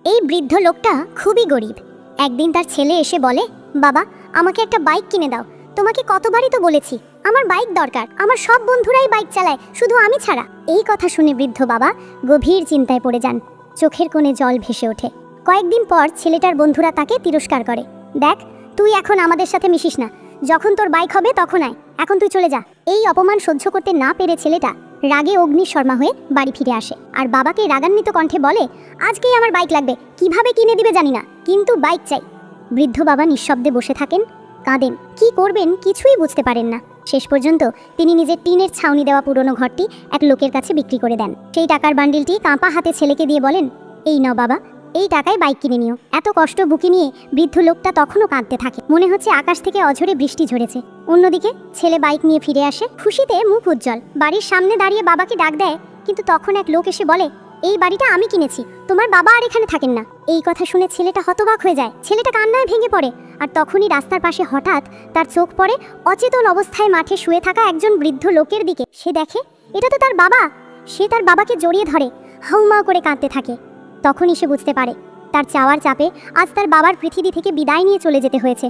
এই বৃদ্ধ লোকটা খুবই গরিব। একদিন তার ছেলে এসে বলে, বাবা আমাকে একটা বাইক কিনে দাও। তোমাকে কতবারই তো বলেছি আমার বাইক দরকার, আমার সব বন্ধুরাই বাইক চালায়, শুধু আমি ছাড়া। এই কথা শুনে বৃদ্ধ বাবা গভীর চিন্তায় পড়ে যান। চোখের কোণে জল ভেসে ওঠে। কয়েকদিন পর ছেলেটার বন্ধুরা তাকে তিরস্কার করে। দেখ, তুই এখন আমাদের সাথে মিশিস না, যখন তোর বাইক হবে তখন আয়, এখন তুই চলে যা। এই অপমান সহ্য করতে না পেরে ছেলেটা রাগে অগ্নিশর্মা হয়ে বাড়ি ফিরে আসে আর বাবাকে রাগান্বিত কণ্ঠে বলে, আজকেই আমার বাইক লাগবে, কিভাবে কিনে দিবে জানি না, কিন্তু বাইক চাই। বৃদ্ধ বাবা নিঃশব্দে বসে থাকেন, কাঁদেন, কি করবেন কিছুই বুঝতে পারেন না। শেষ পর্যন্ত তিনি নিজের টিনের ছাউনি দেওয়া পুরনো ঘরটি এক লোকের কাছে বিক্রি করে দেন। সেই টাকার বান্ডিলটি কাঁপা হাতে ছেলেকে দিয়ে বলেন, এই নাও বাবা, এই টাকায় বাইক কিনে নিও। এত কষ্ট বুকে নিয়ে বৃদ্ধ লোকটা তখনও কাঁদতে থাকে, মনে হচ্ছে আকাশ থেকে অঝরে বৃষ্টি ঝরেছে। অন্যদিকে ছেলে বাইক নিয়ে ফিরে আসে, খুশিতে মুখ উজ্জ্বল। বাড়ির সামনে দাঁড়িয়ে বাবাকে ডাক দেয়, কিন্তু তখন এক লোক এসে বলে, এই বাড়িটা আমি কিনেছি, তোমার বাবা আর এখানে থাকেন না। এই কথা শুনে ছেলেটা হতবাক হয়ে যায়, ছেলেটা কান্নায় ভেঙে পড়ে। আর তখনই রাস্তার পাশে হঠাৎ তার চোখ পড়ে অচেতন অবস্থায় মাঠে শুয়ে থাকা একজন বৃদ্ধ লোকের দিকে। সে দেখে এটা তো তার বাবা। সে তার বাবাকে জড়িয়ে ধরে, হাউমা করে কাঁদতে থাকে। তখনই সে বুঝতে পারে তার চাওয়ার চাপে আজ তার বাবার পৃথিবী থেকে বিদায় নিয়ে চলে যেতে হয়েছে।